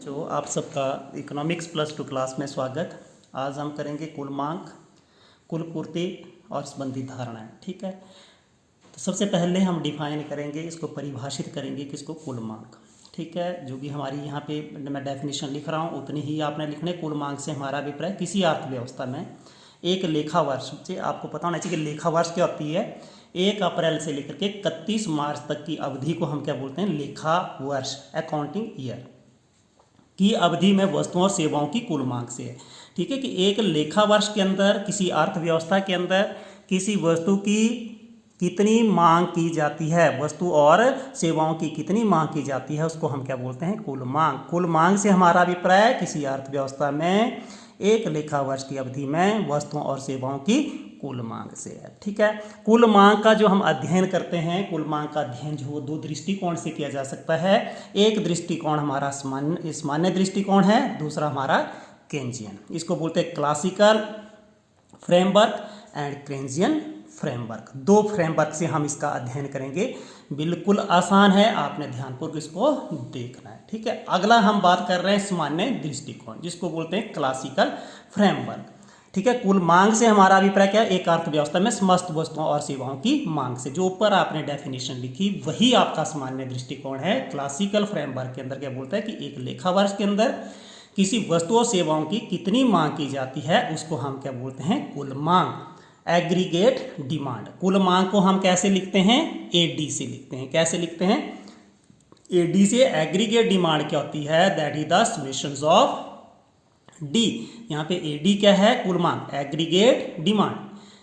जो आप सबका इकोनॉमिक्स +2 क्लास में स्वागत। आज हम करेंगे कुल मांग, कुल पूर्ति और संबंधित धारणाएं। ठीक है, तो सबसे पहले हम डिफाइन करेंगे, इसको परिभाषित करेंगे किसको, कुल मांग। ठीक है, जो भी हमारी यहाँ पे मैं डेफिनेशन लिख रहा हूँ उतनी ही आपने लिखने। कुल मांग से हमारा अभिप्राय किसी अर्थव्यवस्था में एक लेखा वर्ष से, आपको पता होना चाहिए कि लेखा वर्ष क्या होती है। 1 अप्रैल से लेकर के 31 मार्च तक की अवधि को हम क्या बोलते हैं, लेखा वर्ष, अकाउंटिंग ईयर की अवधि में वस्तुओं और सेवाओं की कुल मांग से है। ठीक है, कि एक लेखा वर्ष के अंदर किसी अर्थव्यवस्था के अंदर किसी वस्तु की कितनी मांग की जाती है, वस्तु और सेवाओं की कितनी मांग की जाती है, उसको हम क्या बोलते हैं, कुल मांग। कुल मांग से हमारा अभिप्राय किसी अर्थव्यवस्था में एक लेखा वर्ष की अवधि में वस्तुओं और सेवाओं की कुल मांग से है। ठीक है, कुल मांग का जो हम अध्ययन करते हैं, कुल मांग का अध्ययन जो वो 2 दृष्टिकोण से किया जा सकता है। एक दृष्टिकोण हमारा सामान्य दृष्टिकोण है, दूसरा हमारा केन्जियन। इसको बोलते हैं classical framework and Keynesian framework. 2 framework से हम इसका अध्ययन करेंगे। बिल्कुल आसान है, आपने ध्यानपूर्वक इसको देखना है। ठीक है, अगला हम बात कर रहे हैं सामान्य दृष्टिकोण, जिसको बोलते हैं क्लासिकल फ्रेमवर्क। ठीक है, कुल मांग से हमारा अभिप्राय क्या है, एक अर्थव्यवस्था में समस्त वस्तुओं और सेवाओं की मांग से। जो ऊपर आपने डेफिनेशन लिखी वही आपका सामान्य दृष्टिकोण है। क्लासिकल फ्रेमवर्क के अंदर क्या बोलता है कि एक लेखा वर्ष के अंदर किसी वस्तु और सेवाओं की कितनी मांग की जाती है, उसको हम क्या बोलते हैं, कुल मांग, एग्रीगेट डिमांड। कुल मांग को हम कैसे लिखते हैं, एडी से लिखते हैं। कैसे लिखते हैं, एडी से। एग्रीगेट डिमांड क्या होती है, that is the summations of D. यहाँ पे एडी क्या है, कुल मांग, एग्रीगेट डिमांड।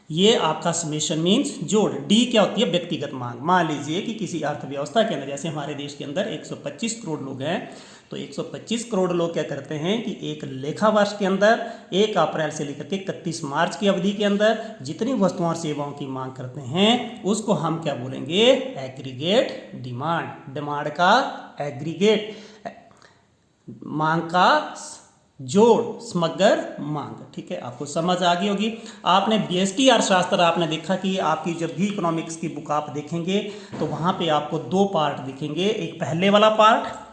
ये आपका समेशन मीन्स जोड़। डी क्या होती है, व्यक्तिगत मांग। मान लीजिए कि किसी अर्थव्यवस्था के अंदर, जैसे हमारे देश के अंदर 125 करोड़ लोग हैं, तो 125 करोड़ लोग क्या करते हैं कि एक लेखा वर्ष के अंदर 1 अप्रैल से लेकर के 31 मार्च की अवधि के अंदर जितनी वस्तुओं और सेवाओं की मांग करते हैं, उसको हम क्या बोलेंगे, एग्रीगेट डिमांड। डिमांड का एग्रीगेट, मांग का जोड़, समग्र मांग। ठीक है, आपको समझ आ गई होगी। आपने बीएसटी अर्थशास्त्र आपने देखा कि आपकी जब भी इकोनॉमिक्स की बुक आप देखेंगे तो वहाँ पे आपको 2 पार्ट दिखेंगे। एक पहले वाला पार्ट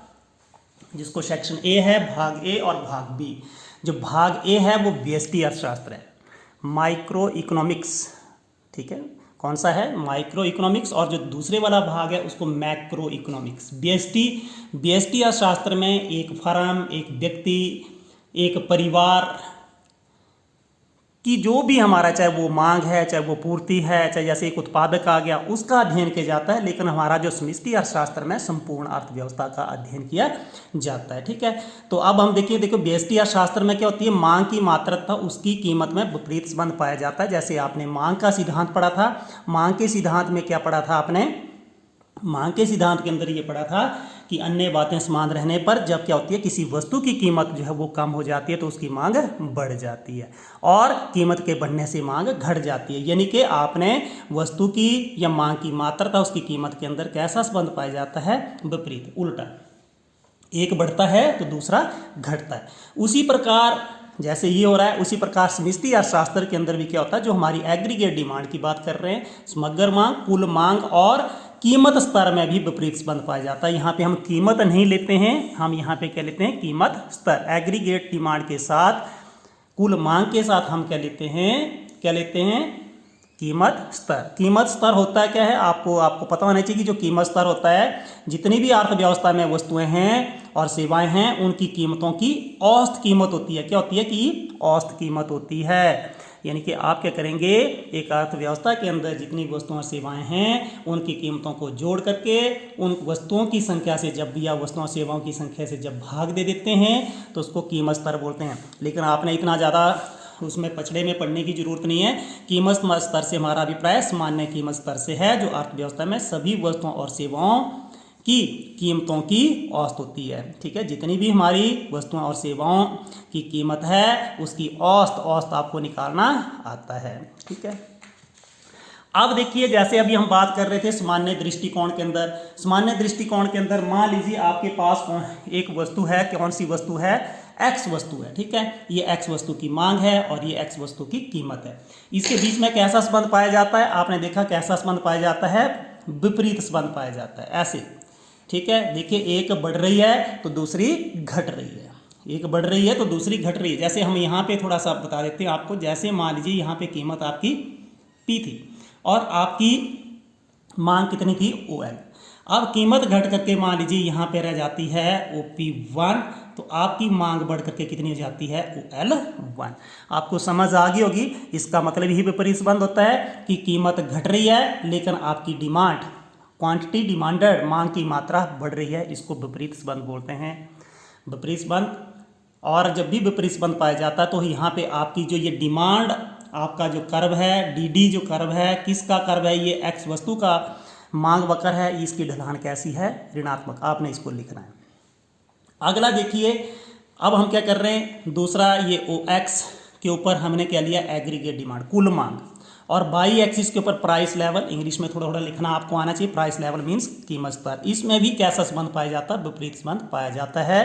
जिसको सेक्शन ए है, भाग ए, और भाग बी। जो भाग ए है वो बीएसटी अर्थशास्त्र है, माइक्रो इकोनॉमिक्स। ठीक है, कौन सा है, माइक्रो इकोनॉमिक्स। और जो दूसरे वाला भाग है उसको मैक्रो इकोनॉमिक्स। बीएसटी अर्थशास्त्र में एक फर्म, एक व्यक्ति, एक परिवार की जो भी हमारा, चाहे वो मांग है, चाहे वो पूर्ति है, चाहे जैसे एक उत्पादक आ गया, उसका अध्ययन किया जाता है। लेकिन हमारा जो समष्टि अर्थशास्त्र में संपूर्ण अर्थव्यवस्था का अध्ययन किया जाता है। ठीक है, तो अब हम देखो व्यष्टि अर्थशास्त्र में क्या होती है, मांग की मात्रता उसकी कीमत में विपरीत संबंध पाया जाता है। जैसे आपने मांग का सिद्धांत पढ़ा था, मांग के सिद्धांत में क्या पढ़ा था आपने, मांग के सिद्धांत के अंदर ये पढ़ा था कि अन्य बातें समान रहने पर जब क्या होती है, किसी वस्तु की कीमत जो है वो कम हो जाती है तो उसकी मांग बढ़ जाती है, और कीमत के बढ़ने से मांग घट जाती है। यानी कि आपने वस्तु की या मांग की मात्रता उसकी कीमत के अंदर कैसा संबंध पाया जाता है, विपरीत, उल्टा। एक बढ़ता है तो दूसरा घटता है। उसी प्रकार जैसे ये हो रहा है, उसी प्रकार समष्टि अर्थशास्त्र के अंदर भी क्या होता है, जो हमारी एग्रीगेट डिमांड की बात कर रहे हैं, समग्र मांग, कुल मांग और कीमत स्तर में भी विपरीत संबंध पाया जाता है। यहाँ पे हम कीमत नहीं लेते हैं, हम यहाँ पे क्या लेते हैं, कीमत स्तर। एग्रीगेट डिमांड के साथ, कुल मांग के साथ हम क्या लेते हैं, कीमत स्तर। कीमत स्तर होता क्या है, आपको पता होना चाहिए कि जो कीमत स्तर होता है, जितनी भी अर्थव्यवस्था में वस्तुएं हैं और सेवाएं हैं, उनकी कीमतों की औसत कीमत होती है। क्या होती है कि औसत कीमत होती है। यानी कि आप क्या करेंगे, एक अर्थव्यवस्था के अंदर जितनी वस्तुएं और सेवाएं हैं उनकी कीमतों को जोड़ करके उन वस्तुओं की संख्या से जब भी, या वस्तुओं और सेवाओं की संख्या से जब भाग दे देते हैं तो उसको कीमत स्तर बोलते हैं। लेकिन आपने इतना ज़्यादा उसमें पछड़े में पढ़ने की जरूरत नहीं है। कीमत स्तर से हमारा अभिप्राय सामान्य कीमत स्तर से है, जो अर्थव्यवस्था में सभी वस्तुओं और सेवाओं की कीमतों की औसत होती है। ठीक है, जितनी भी हमारी वस्तुओं और सेवाओं की कीमत है उसकी औसत आपको निकालना आता है। ठीक है, अब देखिए, जैसे अभी हम बात कर रहे थे सामान्य दृष्टिकोण के अंदर, सामान्य दृष्टिकोण के अंदर मान लीजिए आपके पास एक वस्तु है, कौन सी वस्तु है, एक्स वस्तु है। ठीक है, ये एक्स वस्तु की मांग है और ये एक्स वस्तु की कीमत है। इसके बीच में कैसा संबंध पाया जाता है, आपने देखा कैसा संबंध पाया जाता है, विपरीत संबंध पाया जाता है। ऐसे ठीक है। देखिए एक बढ़ रही है तो दूसरी घट रही है, एक बढ़ रही है तो दूसरी घट रही है। जैसे हम यहाँ पे थोड़ा सा बता देते हैं आपको, जैसे मान लीजिए यहाँ पे कीमत आपकी P थी और आपकी मांग कितनी थी OL। अब कीमत घट करके मान लीजिए यहाँ पे रह जाती है OP1, तो आपकी मांग बढ़ करके कितनी हो जाती है OL1। आपको समझ आ गई होगी, इसका मतलब ही विपरीत संबंध होता है कि कीमत घट रही है लेकिन आपकी डिमांड, क्वांटिटी डिमांडेड, मांग की मात्रा बढ़ रही है, इसको विपरीत संबंध बोलते हैं, विपरीत संबंध। और जब भी विपरीत संबंध पाया जाता है तो यहाँ पे आपकी जो ये डिमांड, आपका जो कर्व है DD जो कर्व है, किसका कर्व है, ये X वस्तु का मांग वक्र है, इसकी ढलान कैसी है, ऋणात्मक, आपने इसको लिखना है। अगला देखिए, अब हम क्या कर रहे हैं, दूसरा ये OX के ऊपर हमने क्या लिया, एग्रीगेट डिमांड, कुल मांग, और बाई एक्सिस के ऊपर प्राइस लेवल, इंग्लिश में थोड़ा थोड़ा लिखना आपको आना चाहिए, प्राइस लेवल मीन्स कीमत स्तर। इसमें भी कैसा संबंध पाया जाता है, विपरीत संबंध पाया जाता है।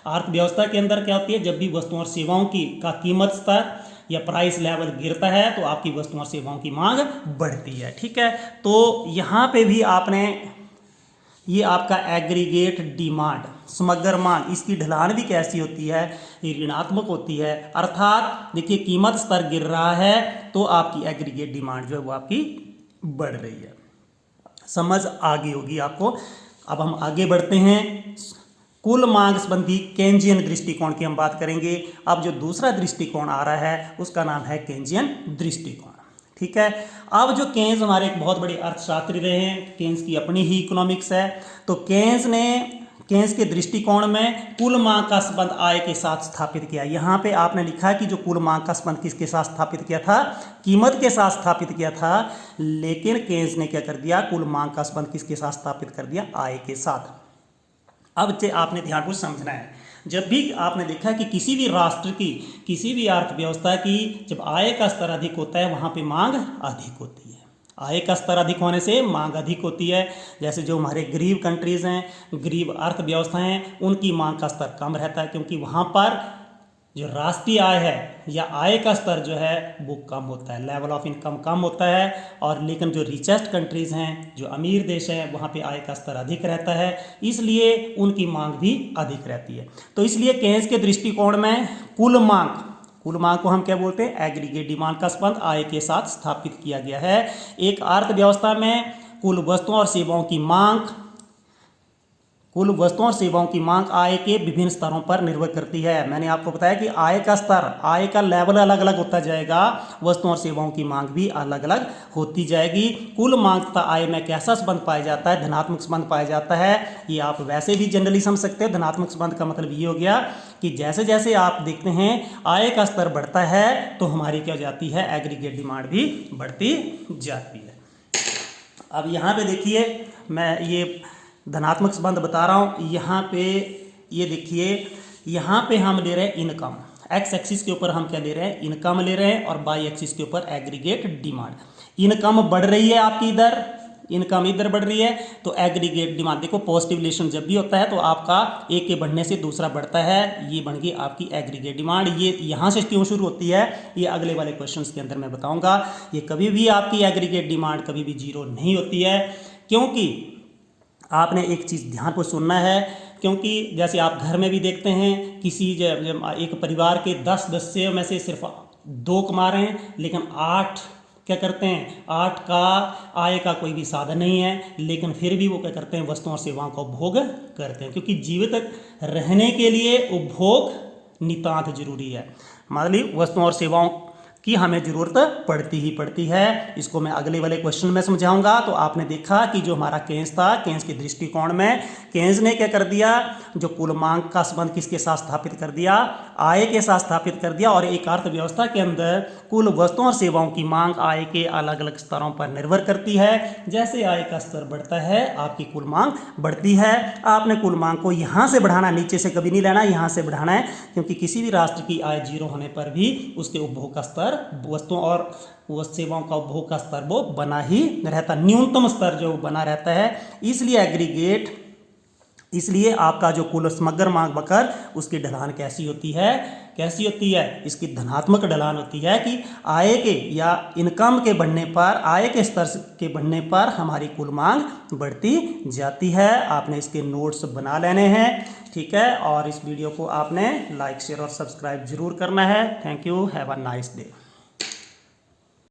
अर्थव्यवस्था के अंदर क्या होती है, जब भी वस्तुओं और सेवाओं की का कीमत स्तर या प्राइस लेवल गिरता है तो आपकी वस्तुओं और सेवाओं की मांग बढ़ती है, ठीक है। तो यहाँ पे भी आपने ये आपका एग्रीगेट डिमांड, समग्र मांग, इसकी ढलान भी कैसी होती है, ये ऋणात्मक होती है। अर्थात देखिए कीमत स्तर गिर रहा है तो आपकी एग्रीगेट डिमांड जो है वो आपकी बढ़ रही है। समझ आ गई होगी आपको। अब हम आगे बढ़ते हैं, कुल मांग संबंधी केंजियन दृष्टिकोण की हम बात करेंगे। अब जो दूसरा दृष्टिकोण आ रहा है उसका नाम है केंजियन दृष्टिकोण, ठीक है। अब जो केन्स हमारे एक बहुत बड़े अर्थशास्त्री रहे हैं, केन्स की अपनी ही इकोनॉमिक्स है, तो केन्स के दृष्टिकोण में कुल मांग का संबंध आय के साथ स्थापित किया। यहाँ पे आपने लिखा है कि जो कुल मांग का संबंध किसके साथ स्थापित किया था, कीमत के साथ स्थापित किया था, लेकिन केन्स ने क्या कर दिया, कुल मांग का संबंध किसके साथ स्थापित कर दिया, आय के साथ। अब आपने ध्यानपूर्वक समझना है, जब भी आपने देखा कि किसी भी राष्ट्र की, किसी भी अर्थव्यवस्था की जब आय का स्तर अधिक होता है वहाँ पे मांग अधिक होती है। आय का स्तर अधिक होने से मांग अधिक होती है। जैसे जो हमारे गरीब कंट्रीज़ हैं, गरीब अर्थव्यवस्थाएं हैं, उनकी मांग का स्तर कम रहता है क्योंकि वहाँ पर जो राष्ट्रीय आय है या आय का स्तर जो है वो कम होता है, लेवल ऑफ इनकम कम होता है। और लेकिन जो रिचेस्ट कंट्रीज़ हैं, जो अमीर देश हैं, वहाँ पे आय का स्तर अधिक रहता है, इसलिए उनकी मांग भी अधिक रहती है। तो इसलिए केन्स के दृष्टिकोण में कुल मांग को हम क्या बोलते हैं, एग्रीगेट डिमांड का संबंध आय के साथ स्थापित किया गया है। एक अर्थव्यवस्था में कुल वस्तुओं और सेवाओं की मांग आय के विभिन्न स्तरों पर निर्भर करती है। मैंने आपको बताया कि आय का स्तर, आय का लेवल अलग अलग होता जाएगा, वस्तुओं और सेवाओं की मांग भी अलग अलग होती जाएगी। कुल मांग तथा आय में कैसा संबंध पाया जाता है, धनात्मक संबंध पाया जाता है। ये आप वैसे भी जनरली समझ सकते हो। धनात्मक संबंध का मतलब ये हो गया कि जैसे जैसे आप देखते हैं आय का स्तर बढ़ता है तो हमारी क्या हो जाती है, एग्रीगेट डिमांड भी बढ़ती जाती है। अब यहाँ पे देखिए, मैं ये धनात्मक संबंध बता रहा हूँ। यहाँ पे ये देखिए, यहाँ पे हम ले रहे हैं इनकम, एक्स एक्सिस के ऊपर हम क्या ले रहे हैं, इनकम ले रहे हैं, और बाई एक्सिस के ऊपर एग्रीगेट डिमांड। इनकम बढ़ रही है आपकी, इनकम इधर बढ़ रही है, तो एग्रीगेट डिमांड, देखो पॉजिटिव रिलेशन जब भी होता है तो आपका एक के बढ़ने से दूसरा बढ़ता है, ये बन गई आपकी एग्रीगेट डिमांड। ये यहाँ से क्यों शुरू होती है, ये अगले वाले क्वेश्चंस के अंदर मैं बताऊंगा। ये कभी भी आपकी एग्रीगेट डिमांड कभी भी जीरो नहीं होती है, क्योंकि आपने एक चीज़ ध्यान को सुनना है, क्योंकि जैसे आप घर में भी देखते हैं, किसी एक परिवार के 10 सदस्यों में से सिर्फ 2 कमा रहे हैं, लेकिन 8 क्या करते हैं, 8 का आय का कोई भी साधन नहीं है, लेकिन फिर भी वो क्या करते हैं, वस्तुओं और सेवाओं का उपभोग करते हैं, क्योंकि जीवित रहने के लिए उपभोग नितांत जरूरी है। मान ली वस्तुओं और सेवाओं की हमें ज़रूरत पड़ती ही पड़ती है। इसको मैं अगले वाले क्वेश्चन में समझाऊंगा। तो आपने देखा कि जो हमारा केन्स था, केन्स के दृष्टिकोण में केन्स ने क्या कर दिया, जो कुल मांग का संबंध किसके साथ स्थापित कर दिया, आय के साथ स्थापित कर दिया। और एक अर्थव्यवस्था के अंदर कुल वस्तुओं और सेवाओं की मांग आय के अलग अलग स्तरों पर निर्भर करती है। जैसे आय का स्तर बढ़ता है आपकी कुल मांग बढ़ती है। आपने कुल मांग को यहाँ से बढ़ाना, नीचे से कभी नहीं लेना, यहाँ से बढ़ाना है, क्योंकि किसी भी राष्ट्र की आय जीरो होने पर भी उसके उपभोग का स्तर, वस्तुओं और सेवाओं का उपभोग का स्तर वो बना ही रहता, न्यूनतम स्तर जो बना रहता है। इसलिए एग्रीगेट इसलिए आपका जो कुल समग्र मांग बकर उसकी ढलान कैसी होती है, इसकी धनात्मक ढलान होती है कि आय के या इनकम के बढ़ने पर, आय के स्तर के बढ़ने पर हमारी कुल मांग बढ़ती जाती है। आपने इसके नोट्स बना लेने हैं, ठीक है। और इस वीडियो को आपने लाइक शेयर और सब्सक्राइब जरूर करना है। Thank you, have a nice day.